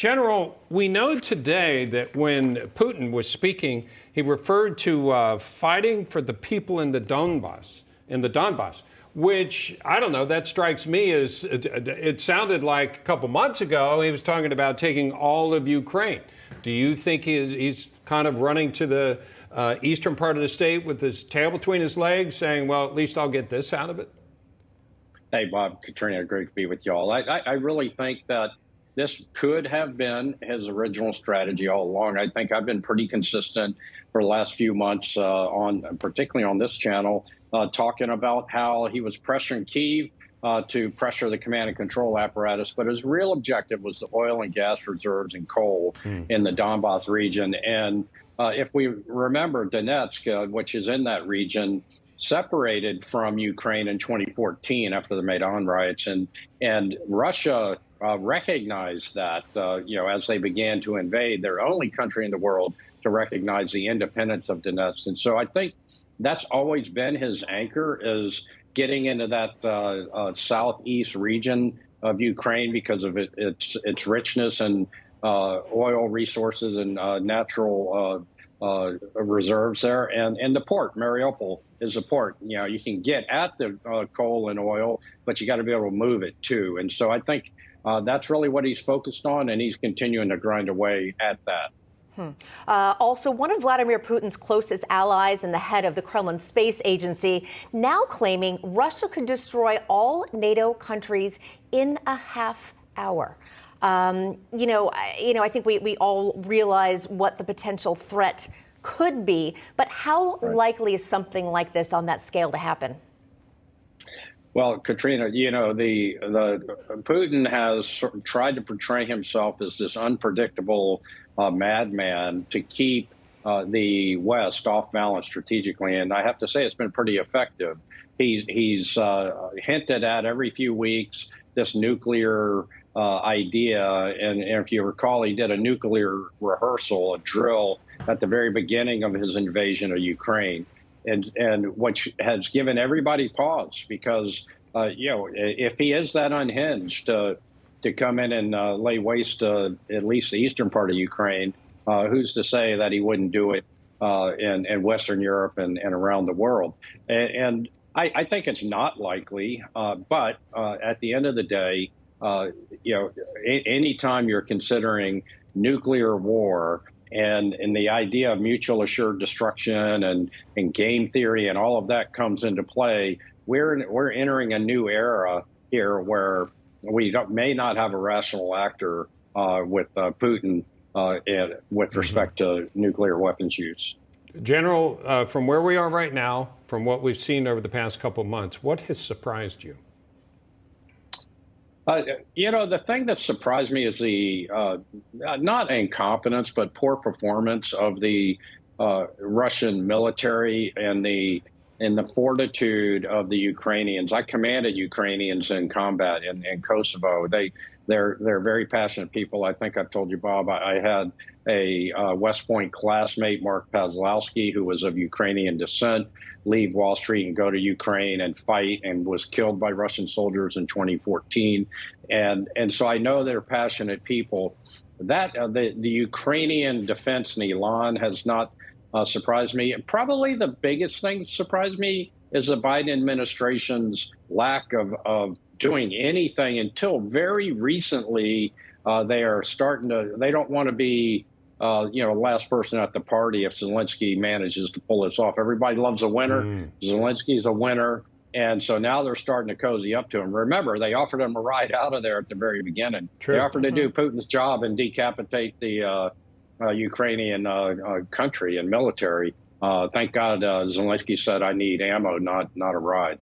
General, we know today that when Putin was speaking, he referred to fighting for the people in the Donbass, which, I don't know, that strikes me as, it sounded like a couple months ago he was talking about taking all of Ukraine. Do you think he's kind of running to the eastern part of the state with his tail between his legs, saying, well, at least I'll get this out of it? Hey, Bob, Katrina, great to be with y'all. I really think that this could have been his original strategy all along. I think I've been pretty consistent for the last few months particularly on this channel, talking about how he was pressuring Kyiv to pressure the command and control apparatus. But his real objective was the oil and gas reserves and coal in the Donbass region. And if we remember, Donetsk, which is in that region, separated from Ukraine in 2014 after the Maidan riots, and Russia recognized that, as they began to invade, they're the only country in the world to recognize the independence of Donetsk. And so I think that's always been his anchor, is getting into that southeast region of Ukraine because of its richness and oil resources and natural reserves there. And the port, Mariupol, is a port. You can get at the coal and oil, but you got to be able to move it too. And so I think that's really what he's focused on, and he's continuing to grind away at that. Also, one of Vladimir Putin's closest allies and the head of the Kremlin Space Agency now claiming Russia could destroy all NATO countries in a half hour. I think we all realize what the potential threat could be, but how likely is something like this on that scale to happen? Well, Katrina, the Putin has tried to portray himself as this unpredictable madman to keep the West off balance strategically, and I have to say it's been pretty effective. He's hinted at every few weeks this nuclear idea, and if you recall, he did a nuclear rehearsal, a drill, at the very beginning of his invasion of Ukraine. And which has given everybody pause, because if he is that unhinged to come in and lay waste to at least the eastern part of Ukraine, who's to say that he wouldn't do it in Western Europe and around the world? And I think it's not likely, but at the end of the day, anytime you're considering nuclear war, and the idea of mutual assured destruction and game theory and all of that comes into play, we're entering a new era here where we may not have a rational actor with Putin with respect to nuclear weapons use. General, from where we are right now, from what we've seen over the past couple of months, what has surprised you? The thing that surprised me is the not incompetence, but poor performance of the Russian military and the fortitude of the Ukrainians. I commanded Ukrainians in combat in Kosovo. They're very passionate people. I think I've told you, Bob, I had a West Point classmate, Mark Pazlowski, who was of Ukrainian descent, leave Wall Street and go to Ukraine and fight, and was killed by Russian soldiers in 2014. And so I know they're passionate people. That the Ukrainian defense in Elan has not surprised me. Probably the biggest thing that surprised me is the Biden administration's lack of doing anything until very recently. They don't want to be last person at the party if Zelensky manages to pull this off. Everybody loves a winner. Zelensky's a winner. And so now they're starting to cozy up to him. Remember, they offered him a ride out of there at the very beginning. True. They offered to do Putin's job and decapitate the Ukrainian country and military. Thank God Zelensky said, I need ammo, not a ride.